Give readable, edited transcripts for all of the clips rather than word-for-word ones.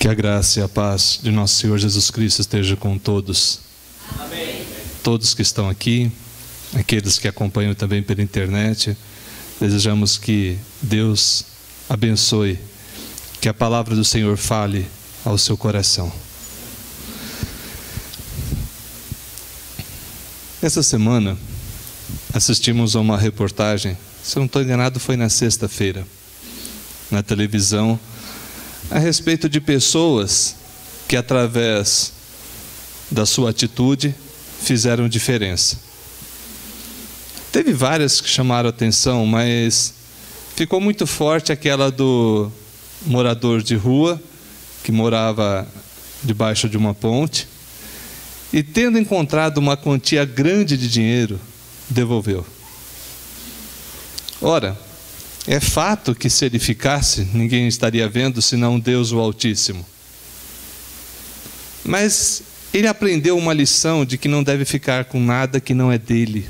Que a graça e a paz de nosso Senhor Jesus Cristo esteja com todos. Amém. Todos que estão aqui, aqueles que acompanham também pela internet, desejamos que Deus abençoe, que a palavra do Senhor fale ao seu coração. Essa semana assistimos a uma reportagem, se eu não estou enganado foi na sexta-feira, na televisão, a respeito de pessoas que através da sua atitude fizeram diferença. Teve várias que chamaram a atenção, mas ficou muito forte aquela do morador de rua, que morava debaixo de uma ponte, e tendo encontrado uma quantia grande de dinheiro, devolveu. Ora, é fato que se ele ficasse, ninguém estaria vendo, senão Deus o Altíssimo. Mas ele aprendeu uma lição de que não deve ficar com nada que não é dele.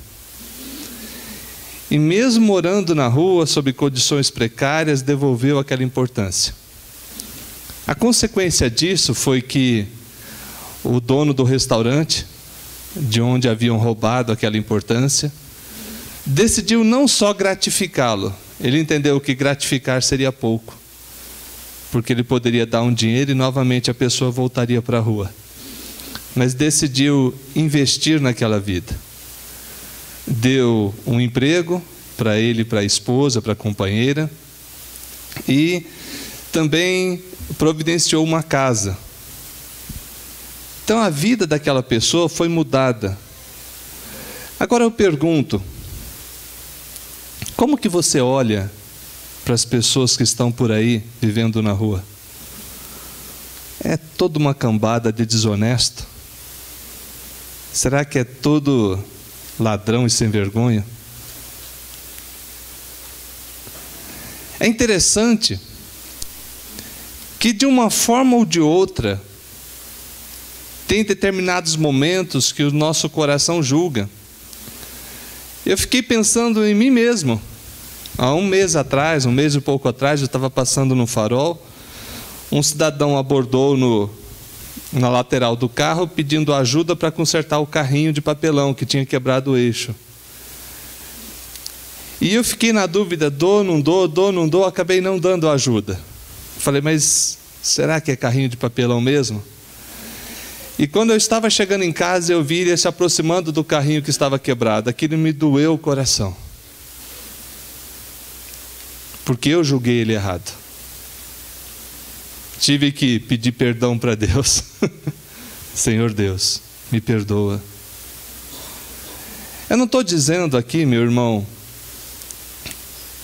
E mesmo morando na rua, sob condições precárias, devolveu aquela importância. A consequência disso foi que o dono do restaurante, de onde haviam roubado aquela importância, decidiu não só gratificá-lo. Ele entendeu que gratificar seria pouco, porque ele poderia dar um dinheiro e novamente a pessoa voltaria para a rua. Mas decidiu investir naquela vida. Deu um emprego para ele, para a esposa, para a companheira, e também providenciou uma casa. Então a vida daquela pessoa foi mudada. Agora eu pergunto, como que você olha para as pessoas que estão por aí vivendo na rua? É toda uma cambada de desonesto? Será que é todo ladrão e sem vergonha? É interessante que de uma forma ou de outra, tem determinados momentos que o nosso coração julga. Eu fiquei pensando em mim mesmo. Há um mês e pouco atrás, eu estava passando no farol, um cidadão abordou na lateral do carro pedindo ajuda para consertar o carrinho de papelão que tinha quebrado o eixo. E eu fiquei na dúvida, dou, não dou, acabei não dando ajuda. Falei, mas será que é carrinho de papelão mesmo? E quando eu estava chegando em casa, eu vi ele se aproximando do carrinho que estava quebrado. Aquilo me doeu o coração, porque eu julguei ele errado. Tive que pedir perdão para Deus. Senhor Deus, me perdoa. Eu não estou dizendo aqui, meu irmão,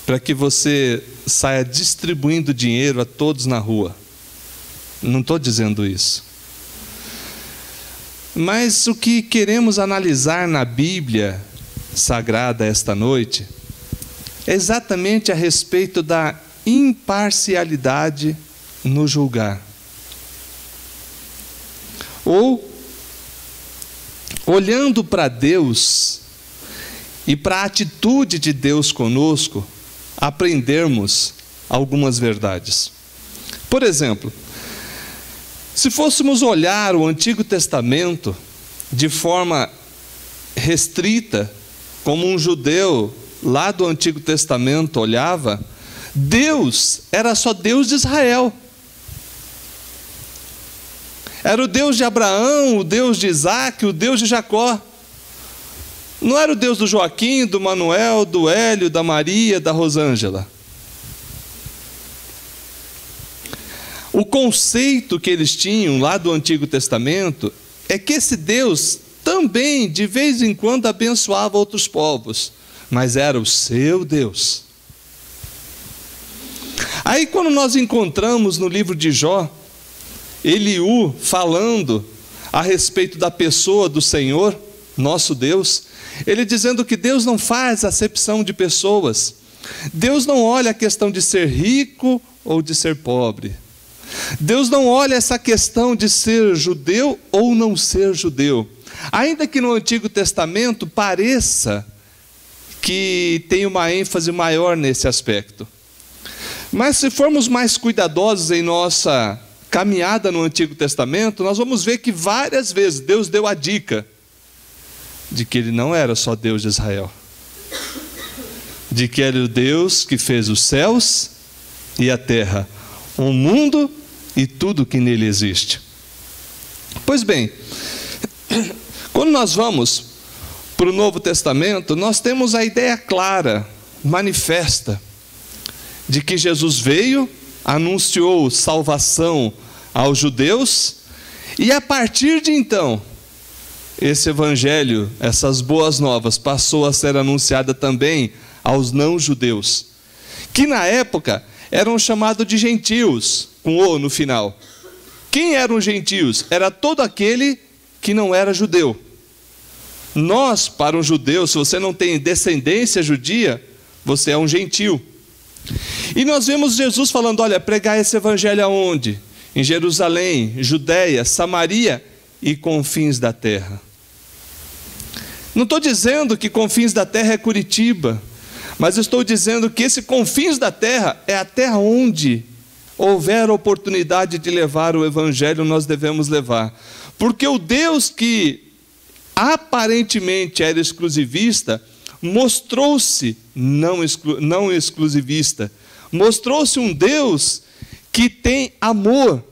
para que você saia distribuindo dinheiro a todos na rua. Não estou dizendo isso. Mas o que queremos analisar na Bíblia Sagrada esta noite é exatamente a respeito da imparcialidade no julgar. Ou, olhando para Deus e para a atitude de Deus conosco, aprendermos algumas verdades. Por exemplo, se fôssemos olhar o Antigo Testamento de forma restrita, como um judeu lá do Antigo Testamento olhava, Deus era só Deus de Israel. Era o Deus de Abraão, o Deus de Isaac, o Deus de Jacó. Não era o Deus do Joaquim, do Manuel, do Hélio, da Maria, da Rosângela. O conceito que eles tinham lá do Antigo Testamento é que esse Deus também, de vez em quando, abençoava outros povos, mas era o seu Deus. Aí quando nós encontramos no livro de Jó, Eliú falando a respeito da pessoa do Senhor, nosso Deus, ele dizendo que Deus não faz acepção de pessoas. Deus não olha a questão de ser rico ou de ser pobre. Deus não olha essa questão de ser judeu ou não ser judeu. Ainda que no Antigo Testamento pareça que tem uma ênfase maior nesse aspecto. Mas se formos mais cuidadosos em nossa caminhada no Antigo Testamento, nós vamos ver que várias vezes Deus deu a dica de que Ele não era só Deus de Israel, de que Ele é o Deus que fez os céus e a terra, o mundo e tudo que nele existe. Pois bem, quando nós vamos para o Novo Testamento, nós temos a ideia clara, manifesta, de que Jesus veio, anunciou salvação aos judeus, e a partir de então, esse evangelho, essas boas novas, passou a ser anunciada também aos não-judeus, que na época eram chamados de gentios, com o no final. Quem eram os gentios? Era todo aquele que não era judeu. Nós, para um judeu, se você não tem descendência judia, você é um gentio. E nós vemos Jesus falando, olha, pregar esse evangelho aonde? Em Jerusalém, Judeia, Samaria e confins da terra. Não estou dizendo que confins da terra é Curitiba, mas estou dizendo que esse confins da terra é até onde houver oportunidade de levar o evangelho, nós devemos levar. Porque o Deus que aparentemente era exclusivista, mostrou-se não exclusivista. Mostrou-se um Deus que tem amor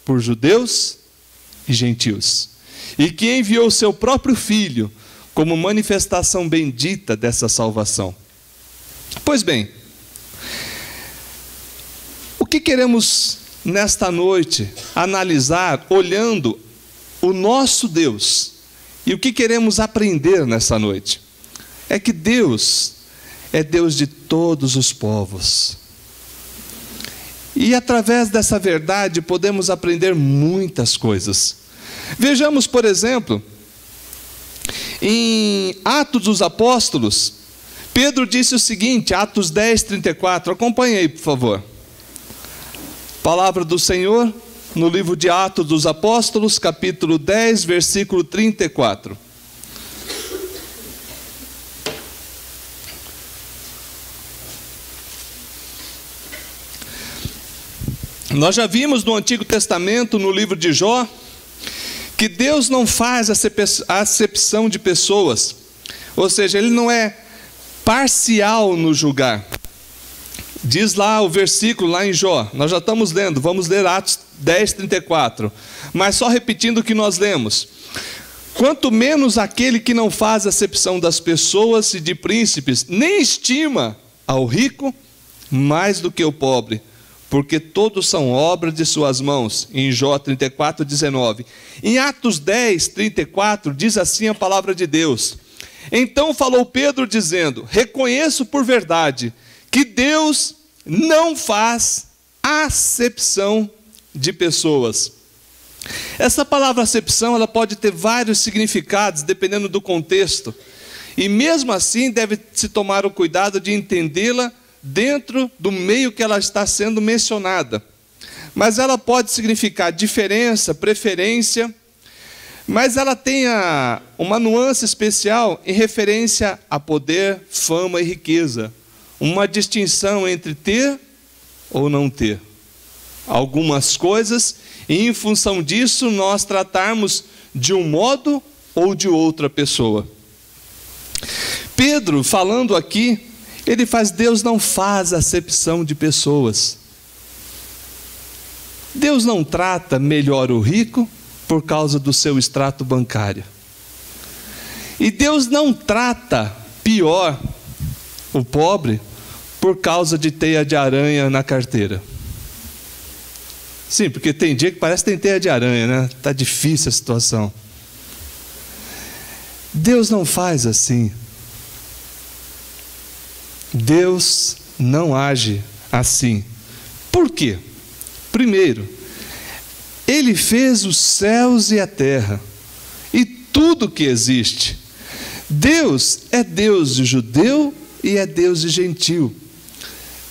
por judeus e gentios. E que enviou seu próprio Filho como manifestação bendita dessa salvação. Pois bem, o que queremos nesta noite analisar olhando o nosso Deus? E o que queremos aprender nessa noite? É que Deus é Deus de todos os povos. E através dessa verdade podemos aprender muitas coisas. Vejamos, por exemplo, em Atos dos Apóstolos, Pedro disse o seguinte, Atos 10, 34, acompanhe aí, por favor. Palavra do Senhor, no livro de Atos dos Apóstolos, capítulo 10, versículo 34. Nós já vimos no Antigo Testamento, no livro de Jó, que Deus não faz acepção de pessoas, ou seja, Ele não é parcial no julgar. Diz lá o versículo lá em Jó, nós já estamos lendo, vamos ler Atos 10, 34, mas só repetindo o que nós lemos. Quanto menos aquele que não faz acepção das pessoas e de príncipes, nem estima ao rico mais do que o pobre, porque todos são obra de suas mãos, em Jó 34, 19. Em Atos 10, 34, diz assim a palavra de Deus. Então falou Pedro dizendo, reconheço por verdade que Deus não faz acepção de pessoas. Essa palavra acepção, ela pode ter vários significados, dependendo do contexto. E mesmo assim, deve-se tomar o cuidado de entendê-la dentro do meio que ela está sendo mencionada. Mas ela pode significar diferença, preferência, mas ela tem uma nuance especial em referência a poder, fama e riqueza. Uma distinção entre ter ou não ter algumas coisas, e em função disso nós tratarmos de um modo ou de outra pessoa. Pedro, falando aqui, ele faz, Deus não faz acepção de pessoas. Deus não trata melhor o rico por causa do seu extrato bancário. E Deus não trata pior o pobre por causa de teia de aranha na carteira. Sim, porque tem dia que parece que tem teia de aranha, né? Está difícil a situação. Deus não faz assim. Deus não age assim. Por quê? Primeiro, Ele fez os céus e a terra e tudo que existe. Deus é Deus de judeu e é Deus de gentio.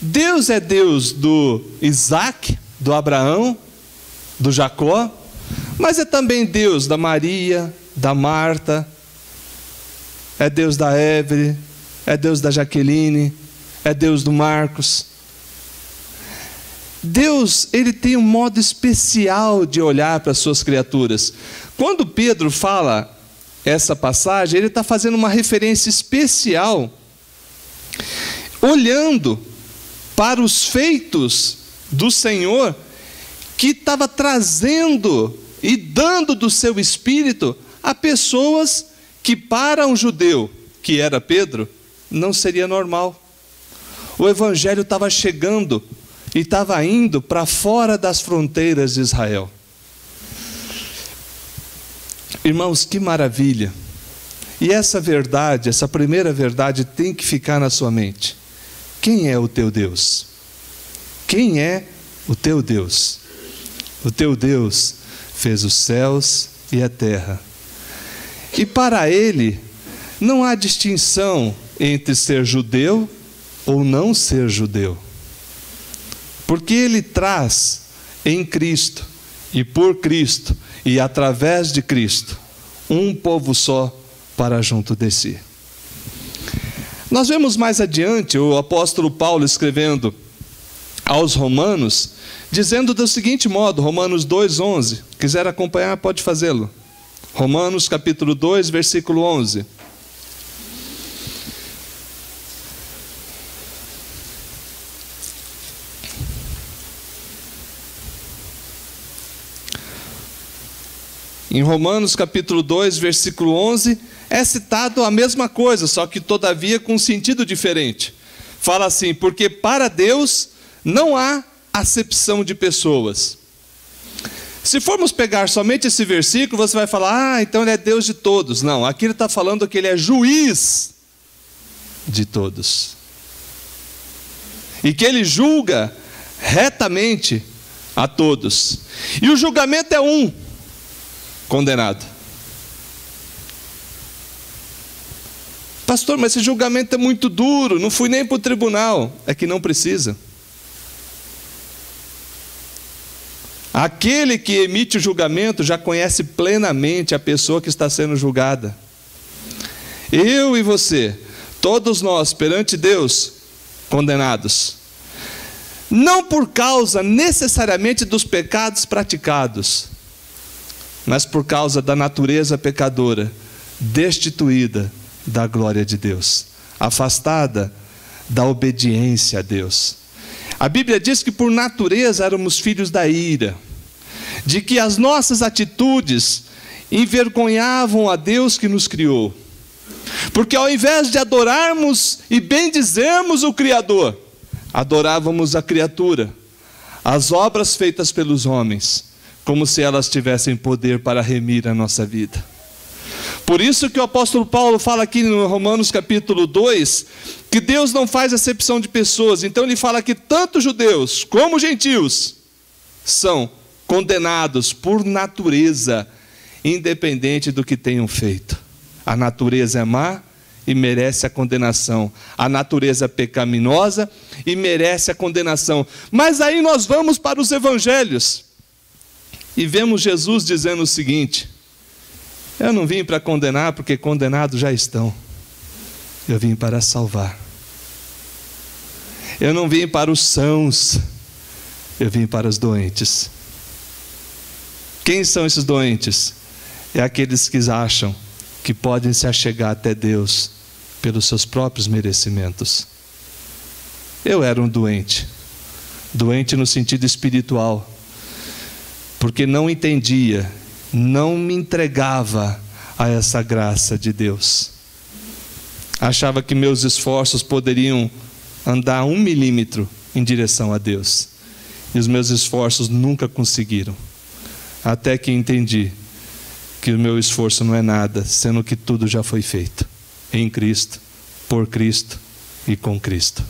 Deus é Deus do Isaac, do Abraão, do Jacó, mas é também Deus da Maria, da Marta, é Deus da Évere, é Deus da Jaqueline, é Deus do Marcos. Deus, ele tem um modo especial de olhar para as suas criaturas. Quando Pedro fala essa passagem, ele está fazendo uma referência especial, olhando para os feitos do Senhor, que estava trazendo e dando do seu espírito a pessoas que para um judeu, que era Pedro, não seria normal. O evangelho estava chegando e estava indo para fora das fronteiras de Israel. Irmãos, que maravilha! E essa verdade, essa primeira verdade tem que ficar na sua mente. Quem é o teu Deus? Quem é o teu Deus? O teu Deus fez os céus e a terra. E para Ele não há distinção entre ser judeu ou não ser judeu. Porque Ele traz em Cristo e por Cristo e através de Cristo um povo só para junto de si. Nós vemos mais adiante o apóstolo Paulo escrevendo aos Romanos, dizendo do seguinte modo, Romanos 2:11, quiser acompanhar pode fazê-lo. Romanos capítulo 2, versículo 11. Em Romanos capítulo 2, versículo 11, é citado a mesma coisa, só que todavia com um sentido diferente. Fala assim, porque para Deus não há acepção de pessoas. Se formos pegar somente esse versículo, você vai falar, então Ele é Deus de todos. Não, aqui Ele está falando que Ele é juiz de todos. E que Ele julga retamente a todos. E o julgamento é um, condenado. Pastor, mas esse julgamento é muito duro, não fui nem para o tribunal. É que não precisa. Aquele que emite o julgamento já conhece plenamente a pessoa que está sendo julgada. Eu e você, todos nós perante Deus, condenados. Não por causa necessariamente dos pecados praticados, mas por causa da natureza pecadora, destituída da glória de Deus, afastada da obediência a Deus. A Bíblia diz que por natureza éramos filhos da ira, de que as nossas atitudes envergonhavam a Deus que nos criou, porque ao invés de adorarmos e bendizermos o Criador, adorávamos a criatura, as obras feitas pelos homens, como se elas tivessem poder para remir a nossa vida. Por isso que o apóstolo Paulo fala aqui no Romanos capítulo 2, que Deus não faz acepção de pessoas. Então ele fala que tanto judeus como gentios são condenados por natureza, independente do que tenham feito. A natureza é má e merece a condenação. A natureza é pecaminosa e merece a condenação. Mas aí nós vamos para os evangelhos e vemos Jesus dizendo o seguinte: eu não vim para condenar, porque condenados já estão. Eu vim para salvar. Eu não vim para os sãos, eu vim para os doentes. Quem são esses doentes? É aqueles que acham que podem se achegar até Deus pelos seus próprios merecimentos. Eu era um doente, doente no sentido espiritual, porque não entendia, não me entregava a essa graça de Deus. Achava que meus esforços poderiam andar 1 milímetro em direção a Deus. E os meus esforços nunca conseguiram. Até que entendi que o meu esforço não é nada, sendo que tudo já foi feito. Em Cristo, por Cristo e com Cristo.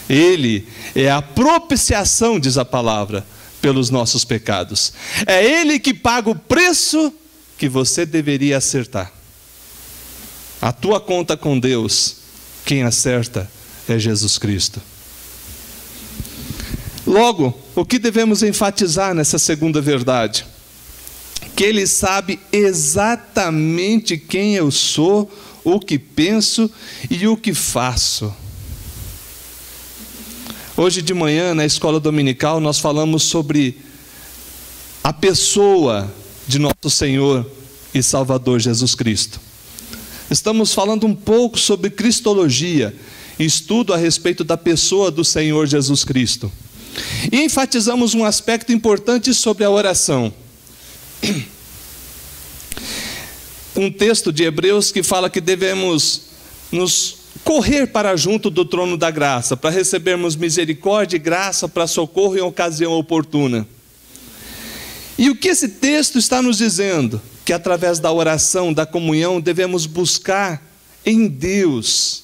Ele é a propiciação, diz a palavra, pelos nossos pecados. É Ele que paga o preço que você deveria acertar. A tua conta com Deus, quem acerta é Jesus Cristo. Logo, o que devemos enfatizar nessa segunda verdade? Que Ele sabe exatamente quem eu sou, o que penso e o que faço. Hoje de manhã, na escola dominical, nós falamos sobre a pessoa de nosso Senhor e Salvador Jesus Cristo. Estamos falando um pouco sobre cristologia, estudo a respeito da pessoa do Senhor Jesus Cristo. E enfatizamos um aspecto importante sobre a oração. Um texto de Hebreus que fala que devemos nos correr para junto do trono da graça, para recebermos misericórdia e graça para socorro em ocasião oportuna. E o que esse texto está nos dizendo? Que através da oração, da comunhão, devemos buscar em Deus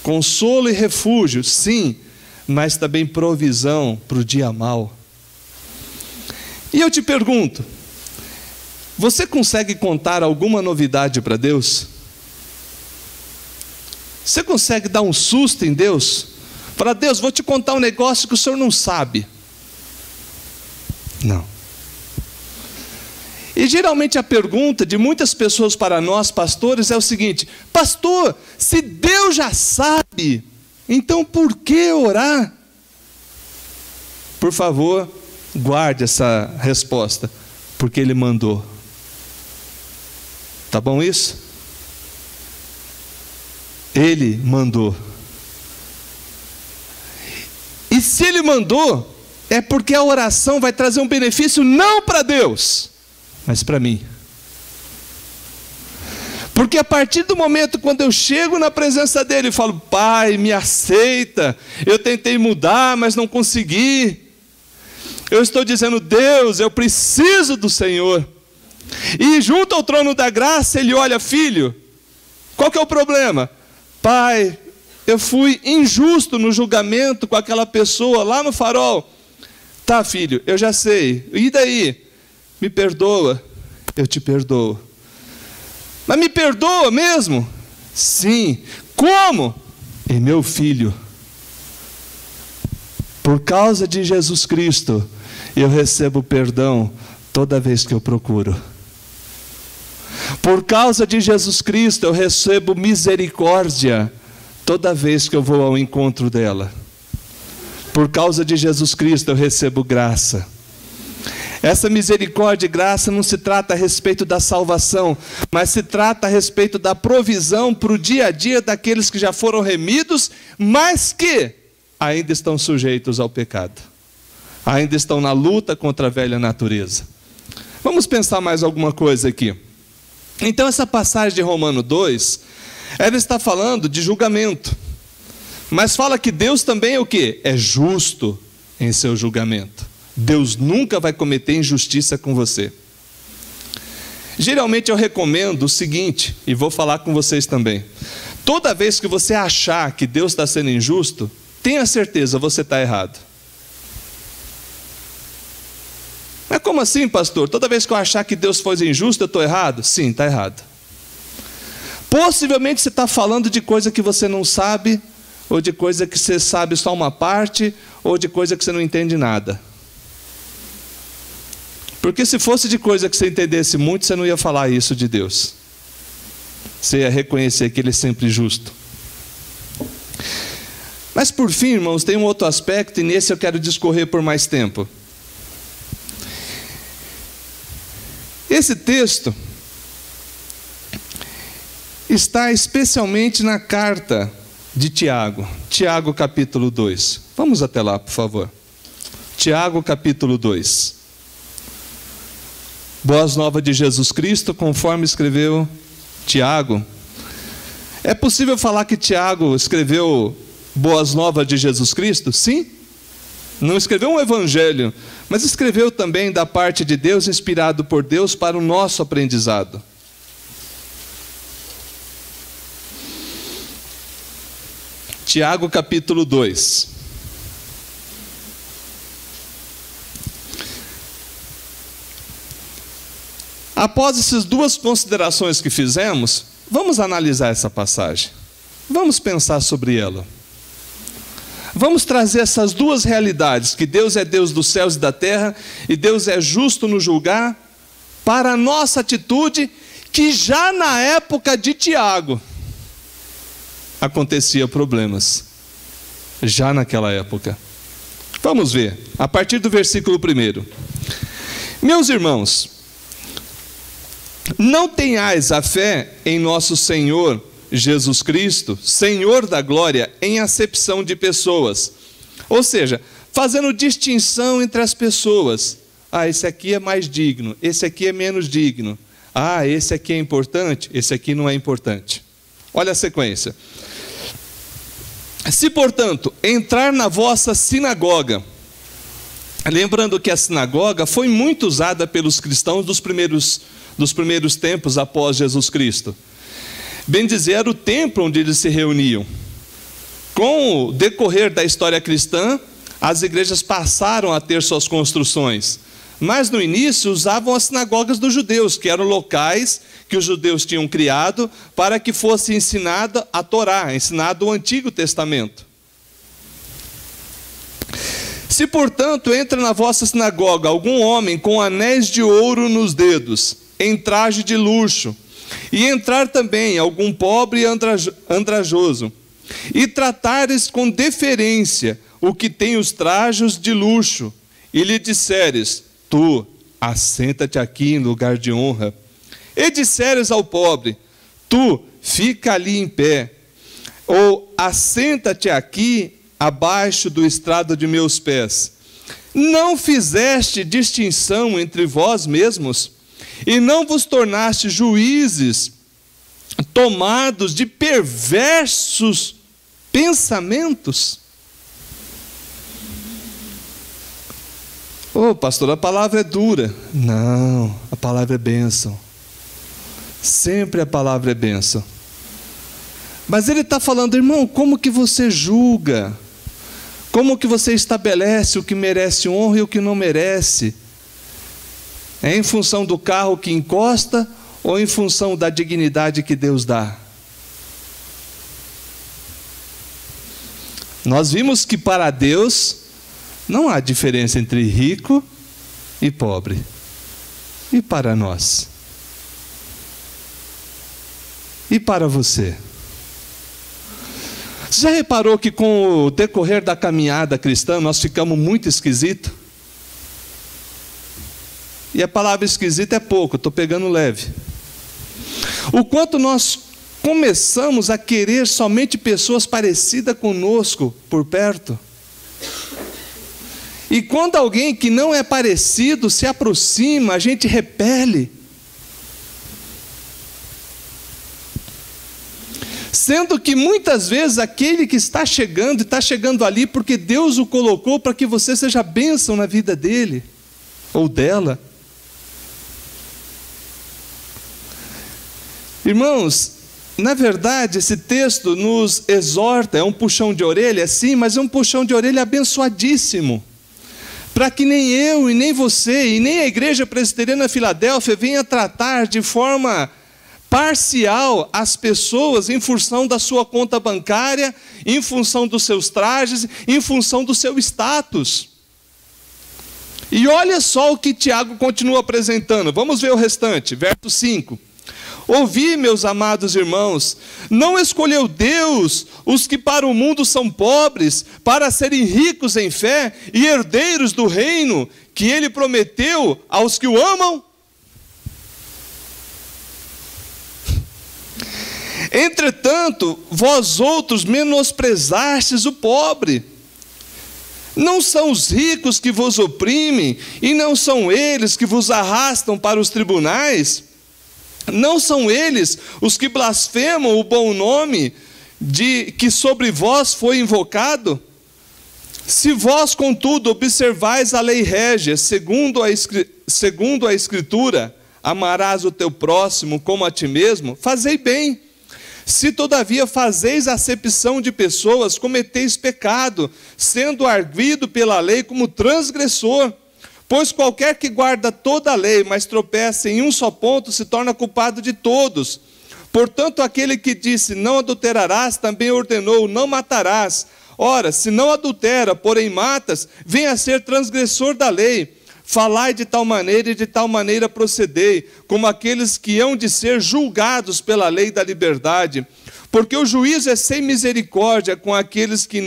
consolo e refúgio, sim, mas também provisão para o dia mau. E eu te pergunto, você consegue contar alguma novidade para Deus? Você consegue dar um susto em Deus? Falar, Deus, vou te contar um negócio que o Senhor não sabe. Não. E geralmente a pergunta de muitas pessoas para nós, pastores, é o seguinte: pastor, se Deus já sabe, então por que orar? Por favor, guarde essa resposta, porque Ele mandou. Tá bom isso? Ele mandou. E se Ele mandou, é porque a oração vai trazer um benefício não para Deus, mas para mim. Porque a partir do momento quando eu chego na presença dele e falo, Pai, me aceita, eu tentei mudar, mas não consegui. Eu estou dizendo, Deus, eu preciso do Senhor. E junto ao trono da graça, ele olha, filho, qual que é o problema? Pai, eu fui injusto no julgamento com aquela pessoa lá no farol. Tá, filho, eu já sei. E daí? Me perdoa, eu te perdoo. Mas me perdoa mesmo? Sim. Como? Em meu filho. Por causa de Jesus Cristo, eu recebo perdão toda vez que eu procuro. Por causa de Jesus Cristo, eu recebo misericórdia toda vez que eu vou ao encontro dela. Por causa de Jesus Cristo, eu recebo graça. Essa misericórdia e graça não se trata a respeito da salvação, mas se trata a respeito da provisão para o dia a dia daqueles que já foram remidos, mas que ainda estão sujeitos ao pecado. Ainda estão na luta contra a velha natureza. Vamos pensar mais alguma coisa aqui. Então essa passagem de Romanos 2, ela está falando de julgamento. Mas fala que Deus também é o quê? É justo em seu julgamento. Deus nunca vai cometer injustiça com você. Geralmente eu recomendo o seguinte, e vou falar com vocês também. Toda vez que você achar que Deus está sendo injusto, tenha certeza, você está errado. Mas como assim, pastor? Toda vez que eu achar que Deus foi injusto, eu estou errado? Sim, está errado. Possivelmente você está falando de coisa que você não sabe, ou de coisa que você sabe só uma parte, ou de coisa que você não entende nada. Porque se fosse de coisa que você entendesse muito, você não ia falar isso de Deus. Você ia reconhecer que Ele é sempre justo. Mas por fim, irmãos, tem um outro aspecto, e nesse eu quero discorrer por mais tempo. Esse texto está especialmente na carta de Tiago. Tiago capítulo 2. Vamos até lá, por favor. Tiago capítulo 2. Boas novas de Jesus Cristo, conforme escreveu Tiago. É possível falar que Tiago escreveu Boas novas de Jesus Cristo? Sim. Não escreveu um evangelho, mas escreveu também da parte de Deus, inspirado por Deus para o nosso aprendizado. Tiago capítulo 2. Após essas duas considerações que fizemos, vamos analisar essa passagem. Vamos pensar sobre ela. Vamos trazer essas duas realidades, que Deus é Deus dos céus e da terra, e Deus é justo no julgar, para a nossa atitude, que já na época de Tiago, acontecia problemas. já naquela época. Vamos ver, a partir do versículo 1. Meus irmãos, não tenhais a fé em nosso Senhor Jesus Cristo, Senhor da glória, em acepção de pessoas. Ou seja, fazendo distinção entre as pessoas. Ah, esse aqui é mais digno, esse aqui é menos digno. Ah, esse aqui é importante, esse aqui não é importante. Olha a sequência. Se, portanto, entrar na vossa sinagoga, lembrando que a sinagoga foi muito usada pelos cristãos dos primeiros tempos após Jesus Cristo. Bem dizer, era o templo onde eles se reuniam. Com o decorrer da história cristã, as igrejas passaram a ter suas construções. Mas no início usavam as sinagogas dos judeus, que eram locais que os judeus tinham criado para que fosse ensinada a Torá, ensinado o Antigo Testamento. Se, portanto, entra na vossa sinagoga algum homem com anéis de ouro nos dedos, em traje de luxo, e entrar também algum pobre andrajoso, e tratares com deferência o que tem os trajos de luxo, e lhe disseres: tu, assenta-te aqui em lugar de honra. E disseres ao pobre: tu, fica ali em pé. Ou assenta-te aqui abaixo do estrado de meus pés. Não fizeste distinção entre vós mesmos? E não vos tornaste juízes tomados de perversos pensamentos? Ô, pastor, a palavra é dura. Não, a palavra é bênção. Sempre a palavra é bênção. Mas ele está falando: irmão, como que você julga? Como que você estabelece o que merece honra e o que não merece? É em função do carro que encosta ou em função da dignidade que Deus dá? Nós vimos que para Deus não há diferença entre rico e pobre. E para nós? E para você? Você já reparou que com o decorrer da caminhada cristã nós ficamos muito esquisitos? E a palavra esquisita é pouco, estou pegando leve. O quanto nós começamos a querer somente pessoas parecidas conosco por perto. E quando alguém que não é parecido se aproxima, a gente repele. Sendo que muitas vezes aquele que está chegando ali porque Deus o colocou para que você seja bênção na vida dele ou dela. Irmãos, na verdade esse texto nos exorta, é um puxão de orelha, sim, mas é um puxão de orelha abençoadíssimo. Para que nem eu e nem você e nem a Igreja Presbiteriana Filadélfia venha tratar de forma parcial as pessoas em função da sua conta bancária, em função dos seus trajes, em função do seu status. E olha só o que Tiago continua apresentando. Vamos ver o restante, verso 5. Ouvi, meus amados irmãos, não escolheu Deus os que para o mundo são pobres, para serem ricos em fé e herdeiros do reino que Ele prometeu aos que o amam? Entretanto, vós outros menosprezastes o pobre. Não são os ricos que vos oprimem, e não são eles que vos arrastam para os tribunais? Não são eles os que blasfemam o bom nome de que sobre vós foi invocado? Se vós, contudo, observais a lei régia, segundo a Escritura, amarás o teu próximo como a ti mesmo, fazei bem. Se todavia fazeis acepção de pessoas, cometeis pecado, sendo arguido pela lei como transgressor. Pois qualquer que guarda toda a lei, mas tropeça em um só ponto, se torna culpado de todos. Portanto, aquele que disse, não adulterarás, também ordenou, não matarás. Ora, se não adultera, porém matas, vem a ser transgressor da lei. Falai de tal maneira e de tal maneira procedei, como aqueles que hão de ser julgados pela lei da liberdade. Porque o juízo é sem misericórdia com aqueles que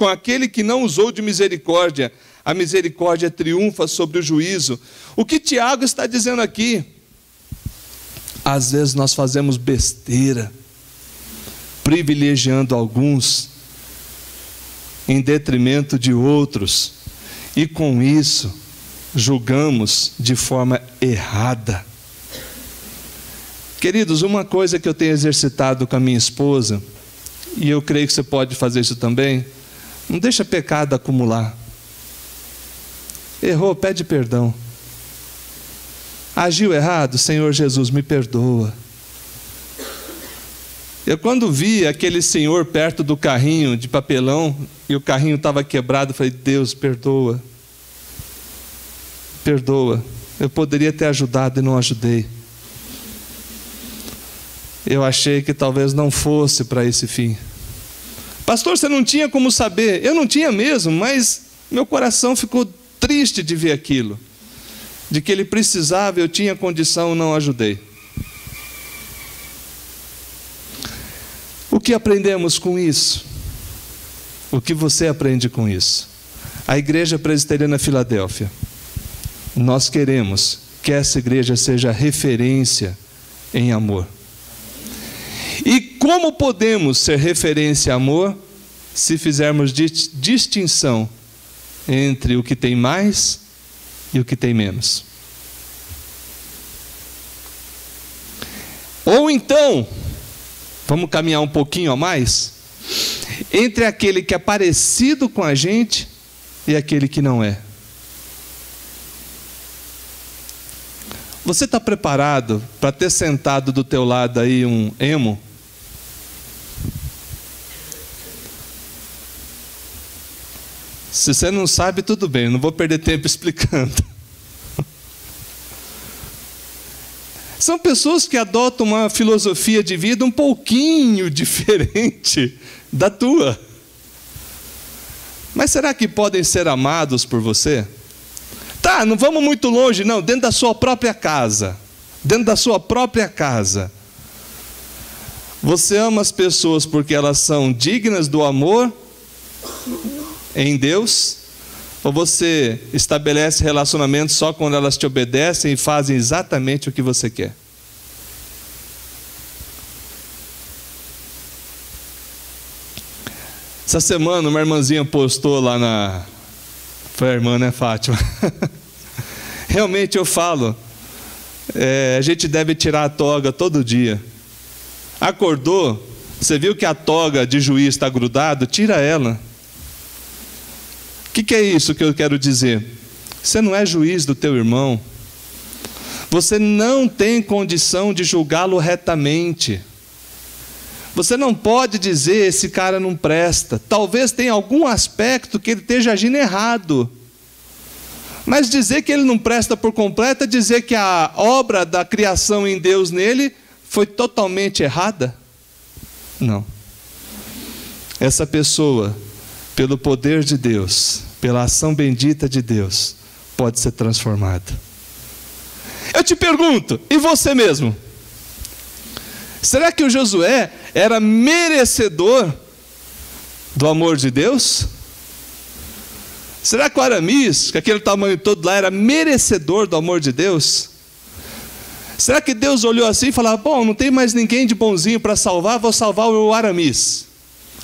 com aquele que não usou de misericórdia, a misericórdia triunfa sobre o juízo. O que Tiago está dizendo aqui? Às vezes nós fazemos besteira, privilegiando alguns em detrimento de outros, e com isso julgamos de forma errada. Queridos, uma coisa que eu tenho exercitado com a minha esposa, e eu creio que você pode fazer isso também, não deixa pecado acumular. Errou, pede perdão. Agiu errado, Senhor Jesus, me perdoa. Eu quando vi aquele senhor perto do carrinho de papelão, e o carrinho estava quebrado, falei, Deus, perdoa. Perdoa. Eu poderia ter ajudado e não ajudei. Eu achei que talvez não fosse para esse fim. Pastor, você não tinha como saber. Eu não tinha mesmo, mas meu coração ficou triste de ver aquilo. De que ele precisava, eu tinha condição, não ajudei. O que aprendemos com isso? O que você aprende com isso? A Igreja Presbiteriana Filadélfia, nós queremos que essa igreja seja referência em amor. E como podemos ser referência em amor se fizermos distinção entre o que tem mais e o que tem menos? Ou então, vamos caminhar um pouquinho a mais, entre aquele que é parecido com a gente e aquele que não é. Você está preparado para ter sentado do teu lado aí um emo? Se você não sabe, tudo bem, não vou perder tempo explicando. São pessoas que adotam uma filosofia de vida um pouquinho diferente da tua. Mas será que podem ser amados por você? Tá, não vamos muito longe, não, dentro da sua própria casa. Dentro da sua própria casa. Você ama as pessoas porque elas são dignas do amor em Deus? Ou você estabelece relacionamentos só quando elas te obedecem e fazem exatamente o que você quer? Essa semana uma irmãzinha postou lá na... Foi a irmã, né, Fátima? Realmente eu falo, a gente deve tirar a toga todo dia. Acordou, você viu que a toga de juiz está grudada? Tira ela. O que é isso que eu quero dizer? Você não é juiz do teu irmão. Você não tem condição de julgá-lo retamente. Você não pode dizer, esse cara não presta. Talvez tenha algum aspecto que ele esteja agindo errado. Mas dizer que ele não presta por completo é dizer que a obra da criação em Deus nele foi totalmente errada? Não. Essa pessoa, pelo poder de Deus, pela ação bendita de Deus, pode ser transformada. Eu te pergunto, e você mesmo? Será que o Josué era merecedor do amor de Deus? Será que o Aramis, que aquele tamanho todo lá, era merecedor do amor de Deus? Será que Deus olhou assim e falou, bom, não tem mais ninguém de bonzinho para salvar, vou salvar o Aramis.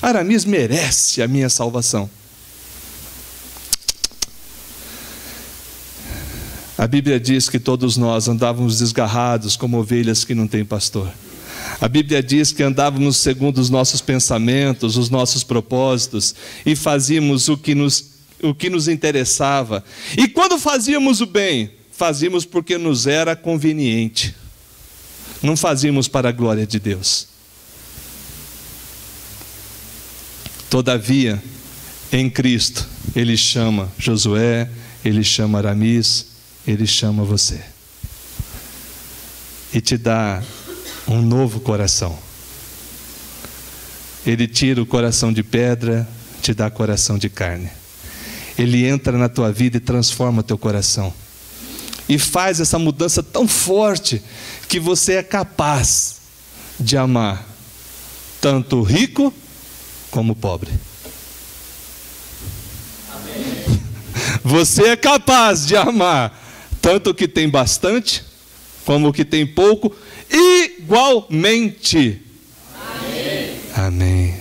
Aramis merece a minha salvação. A Bíblia diz que todos nós andávamos desgarrados como ovelhas que não têm pastor. A Bíblia diz que andávamos segundo os nossos pensamentos, os nossos propósitos, e fazíamos o que nos interessava. E quando fazíamos o bem, fazíamos porque nos era conveniente. Não fazíamos para a glória de Deus. Todavia, em Cristo, Ele chama Josué, Ele chama Aramis, Ele chama você. E te dá um novo coração. Ele tira o coração de pedra, te dá coração de carne. Ele entra na tua vida e transforma teu coração. E faz essa mudança tão forte que você é capaz de amar tanto o rico como o pobre. Você é capaz de amar tanto o que tem bastante, como o que tem pouco, igualmente. Amém. Amém.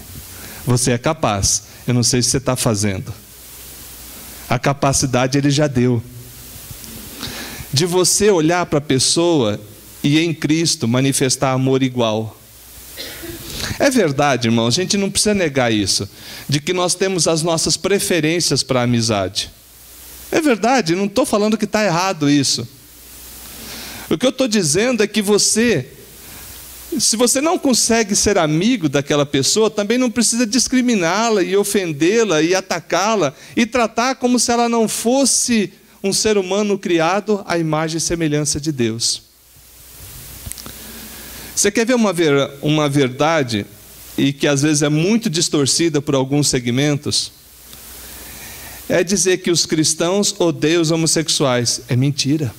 Você é capaz. Eu não sei se você está fazendo. A capacidade Ele já deu. De você olhar para a pessoa e em Cristo manifestar amor igual. É verdade, irmão, a gente não precisa negar isso, de que nós temos as nossas preferências para a amizade. É verdade, não estou falando que está errado isso. O que eu estou dizendo é que se você não consegue ser amigo daquela pessoa, também não precisa discriminá-la e ofendê-la e atacá-la e tratar como se ela não fosse um ser humano criado à imagem e semelhança de Deus. Você quer ver uma verdade, e que às vezes é muito distorcida por alguns segmentos? É dizer que os cristãos odeiam os homossexuais. É mentira.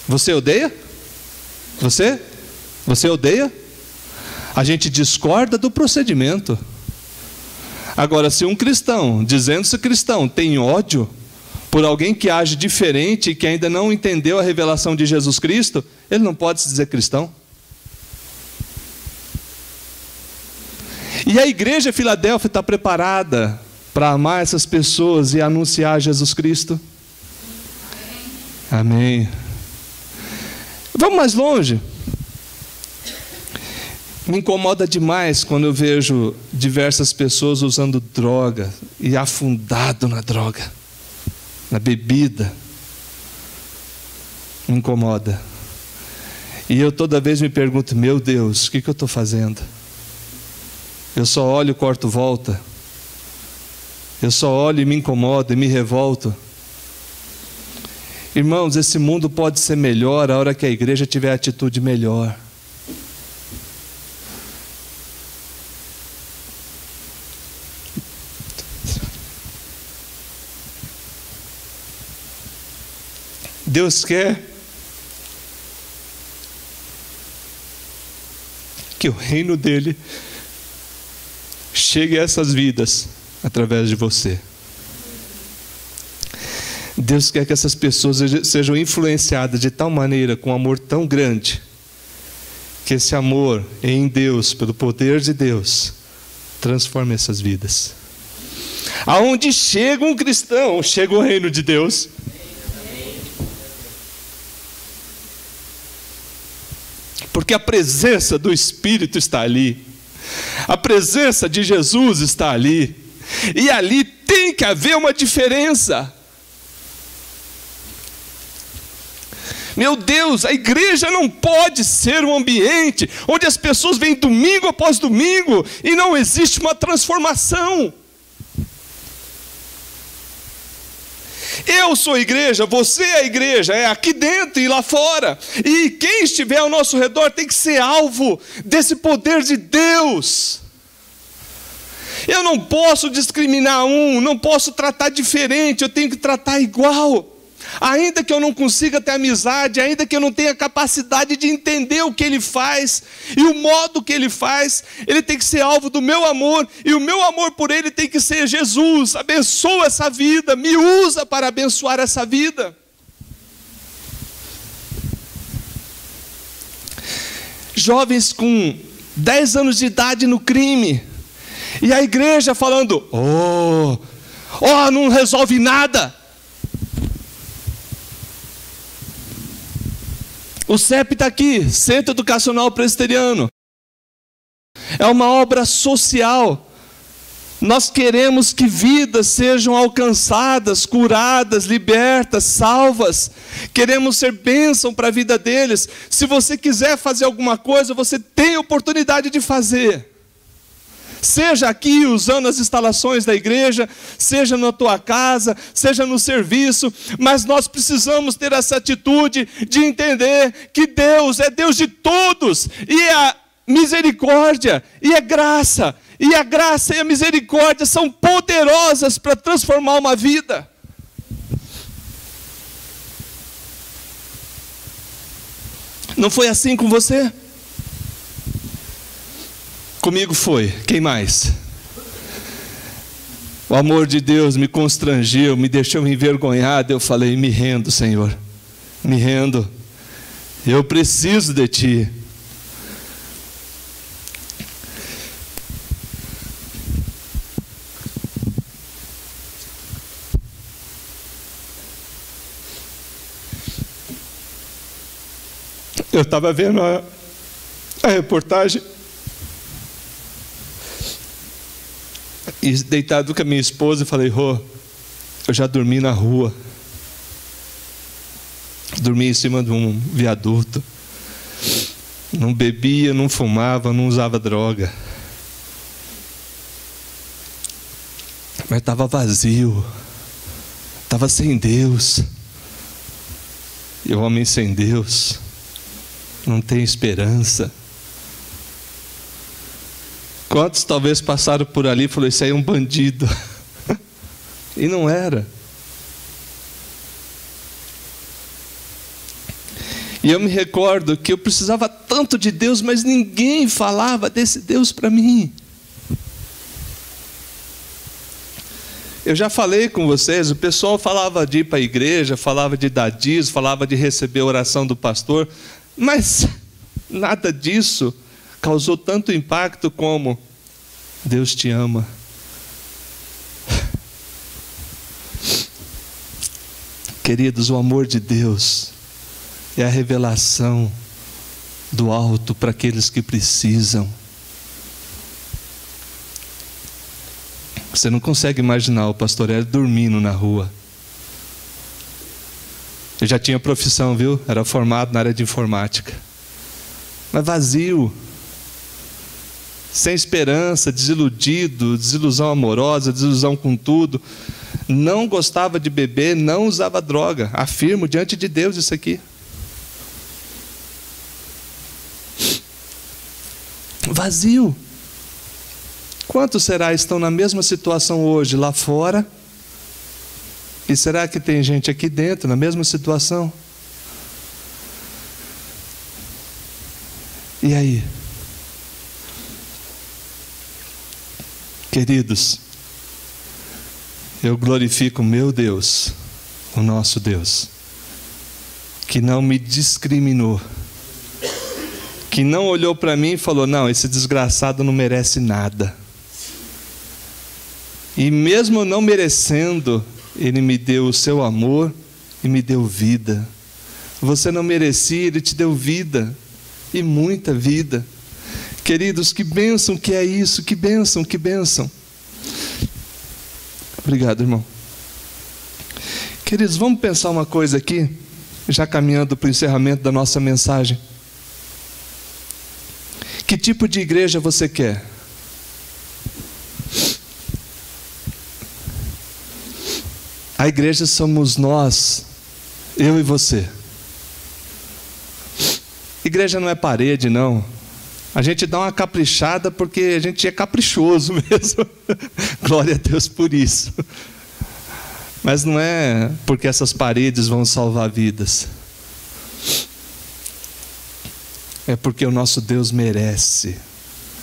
Você odeia? Você odeia? A gente discorda do procedimento. Agora, se um cristão, dizendo-se cristão, tem ódio por alguém que age diferente e que ainda não entendeu a revelação de Jesus Cristo, ele não pode se dizer cristão. E a igreja Filadélfia está preparada para amar essas pessoas e anunciar Jesus Cristo? Amém. Vamos mais longe. Me incomoda demais quando eu vejo diversas pessoas usando droga e afundado na droga, na bebida. Me incomoda. E eu toda vez me pergunto, meu Deus, o que eu estou fazendo? Eu só olho, corto, volta. Eu só olho e me incomodo e me revolto. Irmãos, esse mundo pode ser melhor a hora que a igreja tiver atitude melhor. Deus quer que o reino dele chegue a essas vidas através de você. Deus quer que essas pessoas sejam influenciadas de tal maneira, com um amor tão grande, que esse amor em Deus, pelo poder de Deus, transforme essas vidas. Aonde chega um cristão, chega o reino de Deus. Porque a presença do Espírito está ali. A presença de Jesus está ali. E ali tem que haver uma diferença. Meu Deus, a igreja não pode ser um ambiente onde as pessoas vêm domingo após domingo e não existe uma transformação. Eu sou a igreja, você é a igreja, é aqui dentro e lá fora. E quem estiver ao nosso redor tem que ser alvo desse poder de Deus. Eu não posso discriminar não posso tratar diferente, eu tenho que tratar igual. Ainda que eu não consiga ter amizade, ainda que eu não tenha capacidade de entender o que ele faz e o modo que ele faz, ele tem que ser alvo do meu amor, e o meu amor por ele tem que ser Jesus. Abençoa essa vida, me usa para abençoar essa vida. Jovens com 10 anos de idade no crime, e a igreja falando, não resolve nada. O CEP está aqui, Centro Educacional Presbiteriano. É uma obra social. Nós queremos que vidas sejam alcançadas, curadas, libertas, salvas. Queremos ser bênção para a vida deles. Se você quiser fazer alguma coisa, você tem oportunidade de fazer. Seja aqui usando as instalações da igreja, seja na tua casa, seja no serviço, mas nós precisamos ter essa atitude de entender que Deus é Deus de todos, e a misericórdia e a graça e a misericórdia são poderosas para transformar uma vida. Não foi assim com você? Comigo foi. Quem mais? O amor de Deus me constrangeu, me deixou envergonhado. Eu falei: me rendo, Senhor, me rendo. Eu preciso de Ti. Eu estava vendo a reportagem e deitado com a minha esposa, e falei: Rô, eu já dormi na rua. Dormi em cima de um viaduto. Não bebia, não fumava, não usava droga. Mas estava vazio. Estava sem Deus. E o homem sem Deus não tem esperança. Quantos talvez passaram por ali e falaram: isso aí é um bandido. E não era. E eu me recordo que eu precisava tanto de Deus, mas ninguém falava desse Deus para mim. Eu já falei com vocês, o pessoal falava de ir para a igreja, falava de dar dízimo, falava de receber a oração do pastor, mas nada disso causou tanto impacto como: Deus te ama. Queridos, o amor de Deus é a revelação do alto para aqueles que precisam. Você não consegue imaginar o pastor Hélio dormindo na rua. Eu já tinha profissão, viu? Era formado na área de informática. Mas vazio, sem esperança, desiludido, desilusão amorosa, desilusão com tudo. Não gostava de beber, não usava droga. Afirmo diante de Deus isso aqui. Vazio. Quantos será estão na mesma situação hoje lá fora? E será que tem gente aqui dentro na mesma situação? E aí? Queridos, eu glorifico meu Deus, o nosso Deus, que não me discriminou, que não olhou para mim e falou: não, esse desgraçado não merece nada. E mesmo não merecendo, Ele me deu o seu amor e me deu vida. Você não merecia, Ele te deu vida, e muita vida. Queridos, que bênção que é isso, que bênção, que bênção. Obrigado, irmão. Queridos, vamos pensar uma coisa aqui, já caminhando para o encerramento da nossa mensagem. Que tipo de igreja você quer? A igreja somos nós, eu e você. Igreja não é parede, não. A gente dá uma caprichada porque a gente é caprichoso mesmo. Glória a Deus por isso. Mas não é porque essas paredes vão salvar vidas. É porque o nosso Deus merece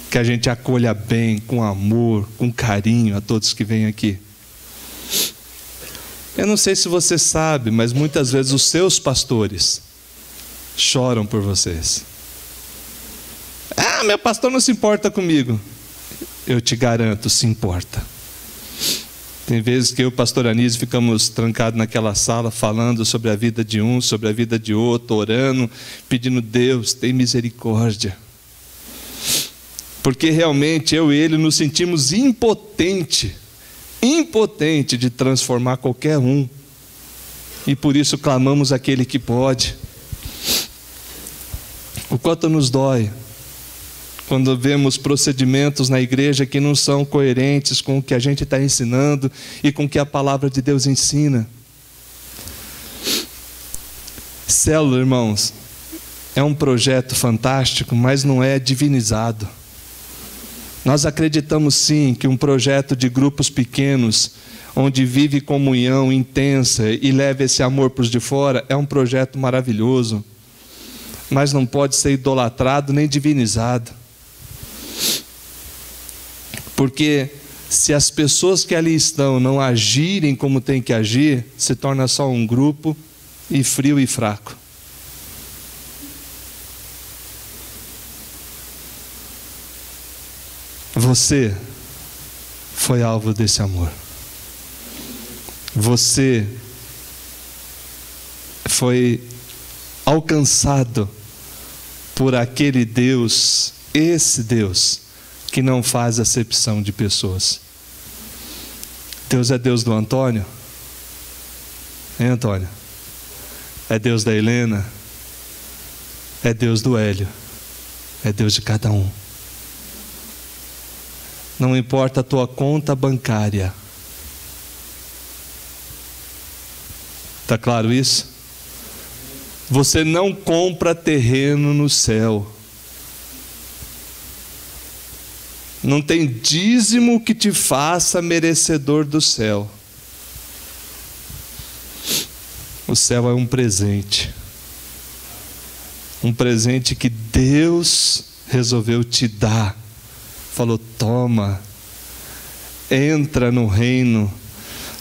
que a gente acolha bem, com amor, com carinho a todos que vêm aqui. Eu não sei se você sabe, mas muitas vezes os seus pastores choram por vocês. Ah, meu pastor não se importa comigo. Eu te garanto, se importa. Tem vezes que eu e o pastor Anísio ficamos trancados naquela sala, falando sobre a vida de um, sobre a vida de outro, orando, pedindo: Deus, tem misericórdia. Porque realmente eu e ele nos sentimos impotente de transformar qualquer um. E por isso clamamos aquele que pode. O quanto nos dói quando vemos procedimentos na igreja que não são coerentes com o que a gente está ensinando e com o que a palavra de Deus ensina. Célula, irmãos, é um projeto fantástico, mas não é divinizado. Nós acreditamos sim que um projeto de grupos pequenos, onde vive comunhão intensa e leva esse amor para os de fora, é um projeto maravilhoso, mas não pode ser idolatrado nem divinizado. Porque se as pessoas que ali estão não agirem como tem que agir, se torna só um grupo e frio e fraco. Você foi alvo desse amor. Você foi alcançado por aquele Deus, esse Deus, que não faz acepção de pessoas. Deus é Deus do Antônio? Hein, Antônio? É Deus da Helena? É Deus do Hélio? É Deus de cada um. Não importa a tua conta bancária. Está claro isso? Você não compra terreno no céu. Não tem dízimo que te faça merecedor do céu. O céu é um presente. Um presente que Deus resolveu te dar. Falou, toma, entra no reino,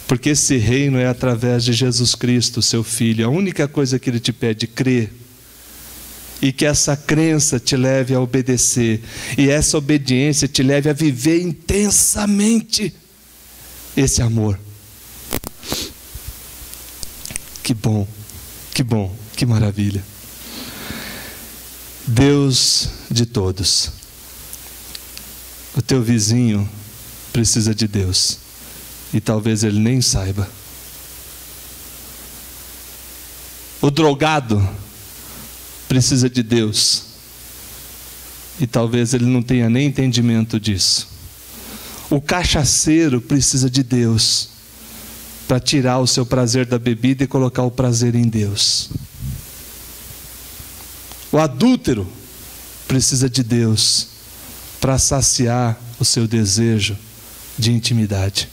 porque esse reino é através de Jesus Cristo, seu Filho. A única coisa que Ele te pede é crer, e que essa crença te leve a obedecer, e essa obediência te leve a viver intensamente esse amor. Que bom, que maravilha. Deus de todos. O teu vizinho precisa de Deus, e talvez ele nem saiba. O drogado precisa de Deus, e talvez ele não tenha nem entendimento disso. O cachaceiro precisa de Deus, para tirar o seu prazer da bebida e colocar o prazer em Deus. O adúltero precisa de Deus, para saciar o seu desejo de intimidade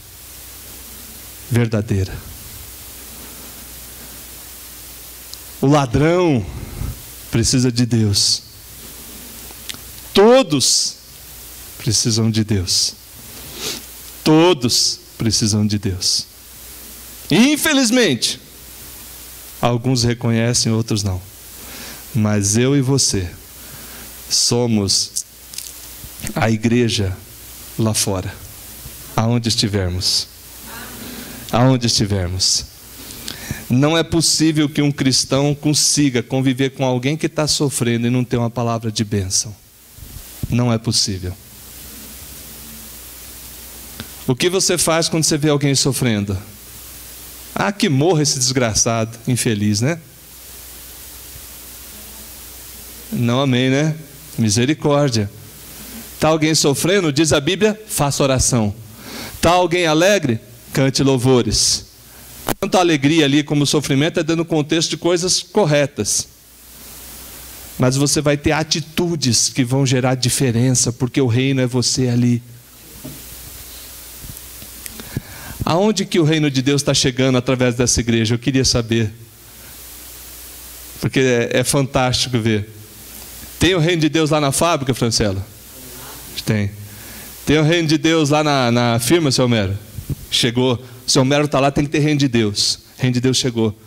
verdadeira. O ladrão precisa de Deus. Todos precisam de Deus. Todos precisam de Deus. Infelizmente, alguns reconhecem, outros não. Mas eu e você somos a igreja lá fora, aonde estivermos. Aonde estivermos. Não é possível que um cristão consiga conviver com alguém que está sofrendo e não ter uma palavra de bênção. Não é possível. O que você faz quando você vê alguém sofrendo? Ah, que morra esse desgraçado, infeliz, né? Não, amém, né? Misericórdia. Está alguém sofrendo, diz a Bíblia, faça oração. Está alguém alegre, cante louvores. Tanto a alegria ali como o sofrimento é dando contexto de coisas corretas. Mas você vai ter atitudes que vão gerar diferença, porque o reino é você ali. Aonde que o reino de Deus está chegando através dessa igreja? Eu queria saber. Porque é fantástico ver. Tem o reino de Deus lá na fábrica, Francelo? Tem. Tem o reino de Deus lá na firma, seu Homero? Chegou. O seu Homero está lá, tem que ter reino de Deus. O reino de Deus chegou.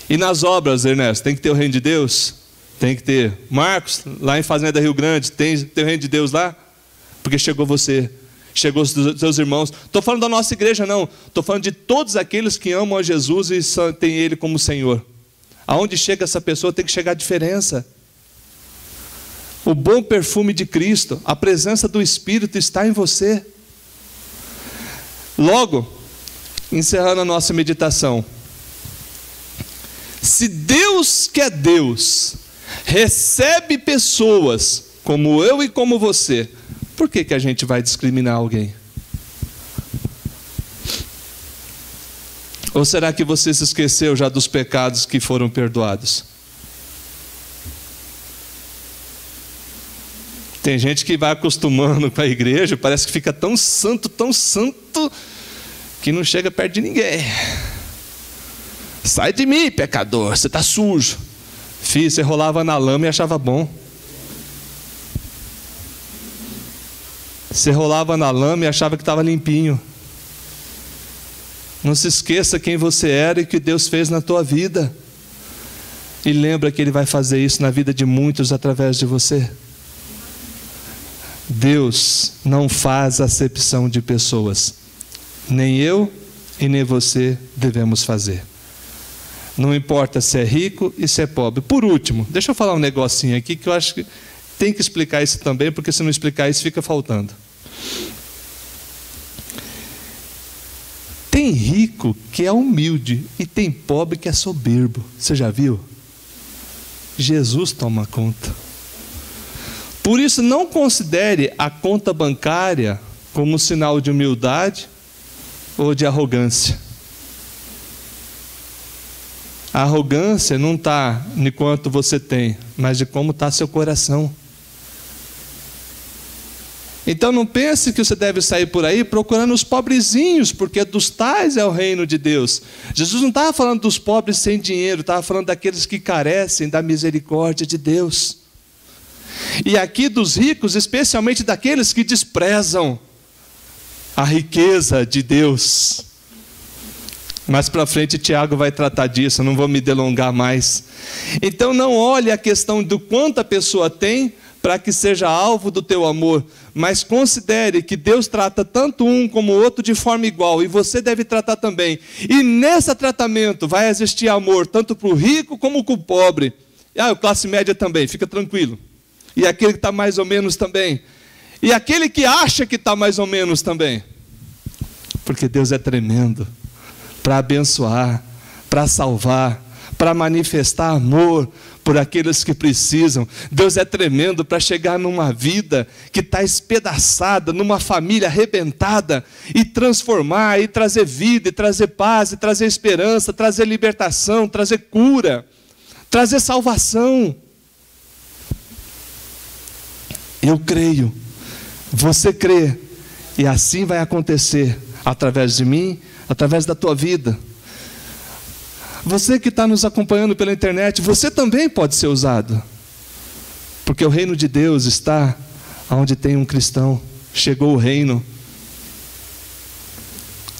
E nas obras, Ernesto, tem que ter o reino de Deus? Tem que ter. Marcos, lá em Fazenda Rio Grande, tem o reino de Deus lá? Porque chegou você. Chegou os seus irmãos. Estou falando da nossa igreja, não. Estou falando de todos aqueles que amam a Jesus e têm Ele como Senhor. Aonde chega essa pessoa tem que chegar a diferença. O bom perfume de Cristo, a presença do Espírito está em você. Logo, encerrando a nossa meditação. Se Deus, que é Deus, recebe pessoas como eu e como você, por que a gente vai discriminar alguém? Ou será que você se esqueceu já dos pecados que foram perdoados? Tem gente que vai acostumando com a igreja, parece que fica tão santo, que não chega perto de ninguém. Sai de mim, pecador, você está sujo. Filho, você rolava na lama e achava bom. Você rolava na lama e achava que estava limpinho. Não se esqueça quem você era e o que Deus fez na tua vida. E lembra que Ele vai fazer isso na vida de muitos através de você. Deus não faz acepção de pessoas. Nem eu e nem você devemos fazer. Não importa se é rico e se é pobre. Por último, deixa eu falar um negocinho aqui que eu acho que tem que explicar isso também, porque se não explicar isso fica faltando. Tem rico que é humilde e tem pobre que é soberbo. Você já viu? Jesus toma conta. Por isso, não considere a conta bancária como um sinal de humildade ou de arrogância. A arrogância não está em quanto você tem, mas de como está seu coração. Então não pense que você deve sair por aí procurando os pobrezinhos, porque dos tais é o reino de Deus. Jesus não estava falando dos pobres sem dinheiro, estava falando daqueles que carecem da misericórdia de Deus. E aqui dos ricos, especialmente daqueles que desprezam a riqueza de Deus. Mais para frente Tiago vai tratar disso, eu não vou me delongar mais. Então não olhe a questão do quanto a pessoa tem para que seja alvo do teu amor, mas considere que Deus trata tanto um como o outro de forma igual, e você deve tratar também. E nesse tratamento vai existir amor, tanto para o rico como para o pobre. O classe média também, fica tranquilo. E aquele que está mais ou menos também. E aquele que acha que está mais ou menos também. Porque Deus é tremendo para abençoar, para salvar, para manifestar amor por aqueles que precisam. Deus é tremendo para chegar numa vida que está espedaçada, numa família arrebentada, e transformar, e trazer vida, e trazer paz, e trazer esperança, trazer libertação, trazer cura, trazer salvação. Eu creio, você crê, e assim vai acontecer através de mim, através da tua vida. Você que está nos acompanhando pela internet, você também pode ser usado, porque o reino de Deus está onde tem um cristão. Chegou o reino,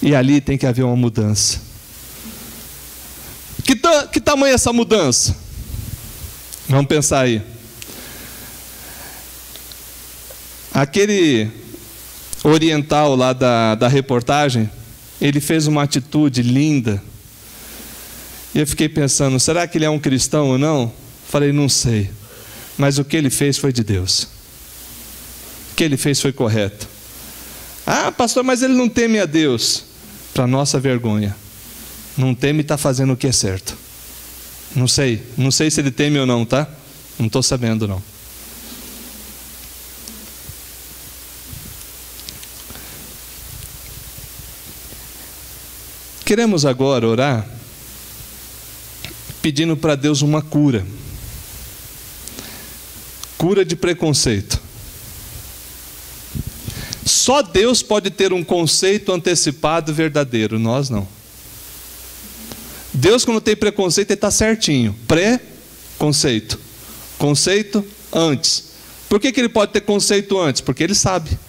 e ali tem que haver uma mudança. Que tamanho é essa mudança? Vamos pensar aí. Aquele oriental lá da reportagem, ele fez uma atitude linda. E eu fiquei pensando, será que ele é um cristão ou não? Falei, não sei. Mas o que ele fez foi de Deus. O que ele fez foi correto. Pastor, mas ele não teme a Deus. Para nossa vergonha. Não teme e está fazendo o que é certo. Não sei se ele teme ou não, tá? Não estou sabendo não. Queremos agora orar pedindo para Deus uma cura. Cura de preconceito. Só Deus pode ter um conceito antecipado verdadeiro, nós não. Deus, quando tem preconceito, Ele está certinho. Pré-conceito. Conceito antes. Por que Ele pode ter conceito antes? Porque Ele sabe.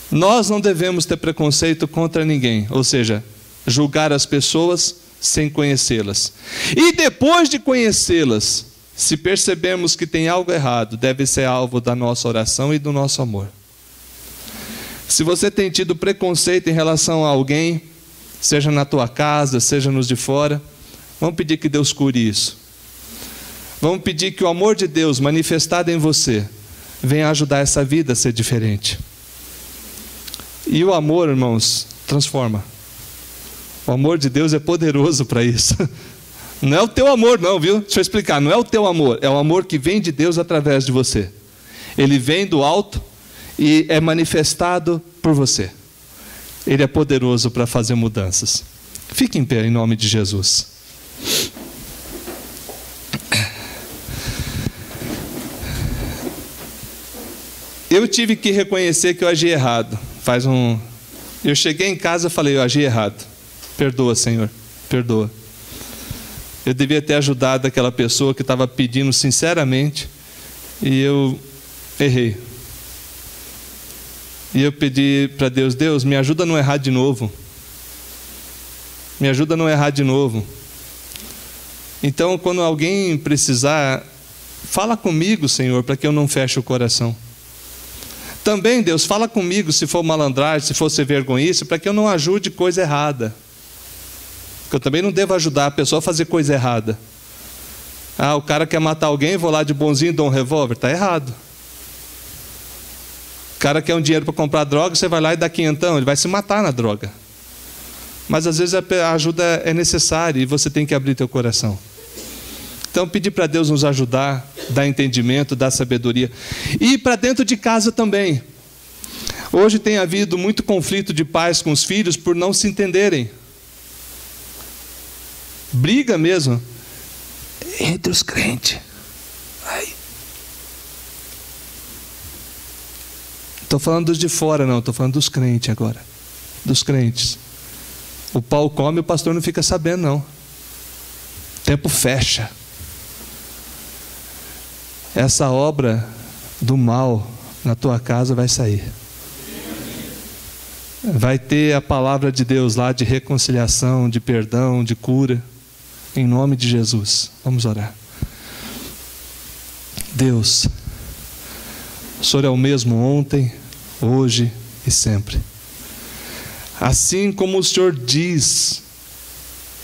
Nós não devemos ter preconceito contra ninguém, ou seja, julgar as pessoas sem conhecê-las. E depois de conhecê-las, se percebemos que tem algo errado, deve ser alvo da nossa oração e do nosso amor. Se você tem tido preconceito em relação a alguém, seja na tua casa, seja nos de fora, vamos pedir que Deus cure isso. Vamos pedir que o amor de Deus manifestado em você venha ajudar essa vida a ser diferente. E o amor, irmãos, transforma. O amor de Deus é poderoso para isso. Não é o teu amor não, viu? Deixa eu explicar, não é o teu amor, é o amor que vem de Deus através de você. Ele vem do alto e é manifestado por você. Ele é poderoso para fazer mudanças. Fique em pé em nome de Jesus. Eu tive que reconhecer que eu agi errado. Eu cheguei em casa e falei, eu agi errado. Perdoa, Senhor, perdoa. Eu devia ter ajudado aquela pessoa que estava pedindo sinceramente, e eu errei. E eu pedi para Deus: Deus, me ajuda a não errar de novo. Me ajuda a não errar de novo. Então, quando alguém precisar, fala comigo, Senhor, para que eu não feche o coração. Também, Deus, fala comigo se for malandragem, se for ser vergonhice, para que eu não ajude coisa errada. Porque eu também não devo ajudar a pessoa a fazer coisa errada. Ah, o cara quer matar alguém, vou lá de bonzinho e dou um revólver. Está errado. O cara quer um dinheiro para comprar droga, você vai lá e dá quinhentão, ele vai se matar na droga. Mas às vezes a ajuda é necessária e você tem que abrir teu coração. Então pedir para Deus nos ajudar, dar entendimento, dar sabedoria. E para dentro de casa também. Hoje tem havido muito conflito de pais com os filhos por não se entenderem. Briga mesmo. Entre os crentes. Estou falando dos de fora não, estou falando dos crentes agora. Dos crentes. O pau come e o pastor não fica sabendo não. O tempo fecha. Essa obra do mal na tua casa vai sair. Vai ter a palavra de Deus lá de reconciliação, de perdão, de cura. Em nome de Jesus. Vamos orar. Deus, o Senhor é o mesmo ontem, hoje e sempre. Assim como o Senhor diz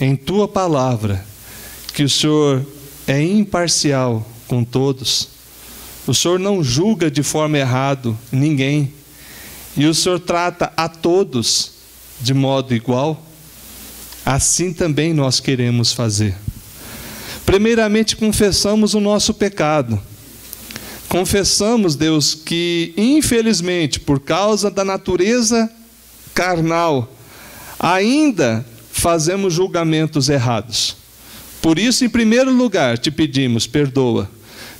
em tua palavra que o Senhor é imparcial com todos, o Senhor não julga de forma errada ninguém, e o Senhor trata a todos de modo igual, assim também nós queremos fazer. Primeiramente confessamos o nosso pecado. Confessamos, Deus, que infelizmente por causa da natureza carnal ainda fazemos julgamentos errados. Por isso, em primeiro lugar, te pedimos, perdoa.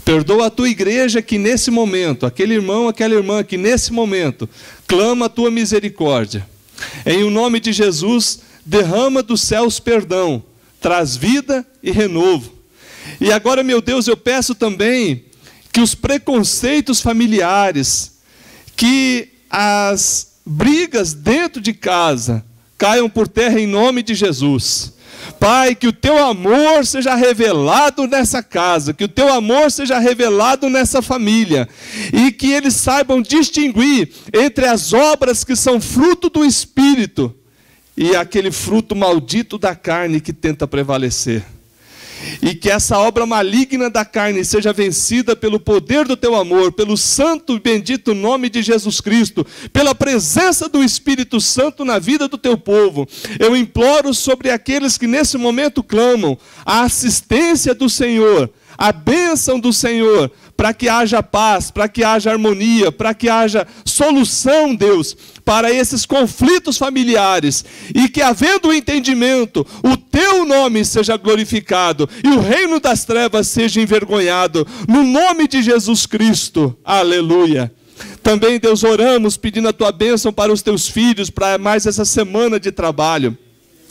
Perdoa a tua igreja que nesse momento, aquele irmão, aquela irmã que nesse momento clama a tua misericórdia. Em o nome de Jesus, derrama dos céus perdão, traz vida e renovo. E agora, meu Deus, eu peço também que os preconceitos familiares, que as brigas dentro de casa caiam por terra em nome de Jesus. Pai, que o teu amor seja revelado nessa casa, que o teu amor seja revelado nessa família, e que eles saibam distinguir entre as obras que são fruto do Espírito e aquele fruto maldito da carne que tenta prevalecer. E que essa obra maligna da carne seja vencida pelo poder do teu amor, pelo santo e bendito nome de Jesus Cristo, pela presença do Espírito Santo na vida do teu povo. Eu imploro sobre aqueles que nesse momento clamam a assistência do Senhor, a bênção do Senhor, para que haja paz, para que haja harmonia, para que haja solução, Deus, para esses conflitos familiares, e que, havendo o entendimento, o teu nome seja glorificado e o reino das trevas seja envergonhado, no nome de Jesus Cristo. Aleluia. Também, Deus, oramos pedindo a tua bênção para os teus filhos, para mais essa semana de trabalho.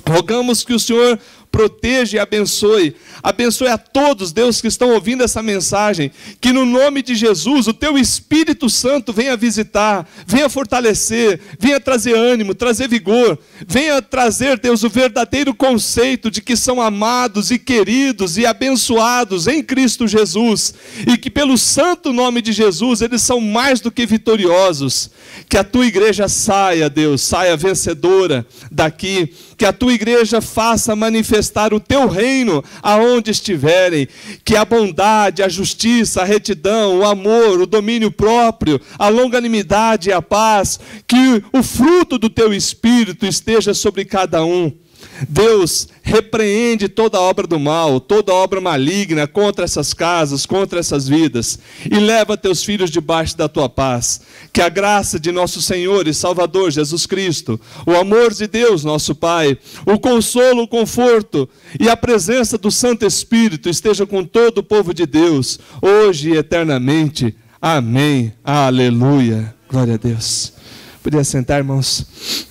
Rogamos que o Senhor proteja e abençoe. Abençoe a todos, Deus, que estão ouvindo essa mensagem. Que no nome de Jesus, o teu Espírito Santo venha visitar, venha fortalecer, venha trazer ânimo, trazer vigor. Venha trazer, Deus, o verdadeiro conceito de que são amados e queridos e abençoados em Cristo Jesus. E que pelo santo nome de Jesus, eles são mais do que vitoriosos. Que a tua igreja saia, Deus, saia vencedora daqui. Que a tua igreja faça manifestar o teu reino aonde estiverem. Que a bondade, a justiça, a retidão, o amor, o domínio próprio, a longanimidade e a paz, que o fruto do teu Espírito esteja sobre cada um. Deus, repreende toda obra do mal, toda obra maligna contra essas casas, contra essas vidas, e leva teus filhos debaixo da tua paz. Que a graça de nosso Senhor e Salvador Jesus Cristo, o amor de Deus nosso Pai, o consolo, o conforto e a presença do Santo Espírito esteja com todo o povo de Deus, hoje e eternamente. Amém. Aleluia. Glória a Deus. Podia sentar, irmãos.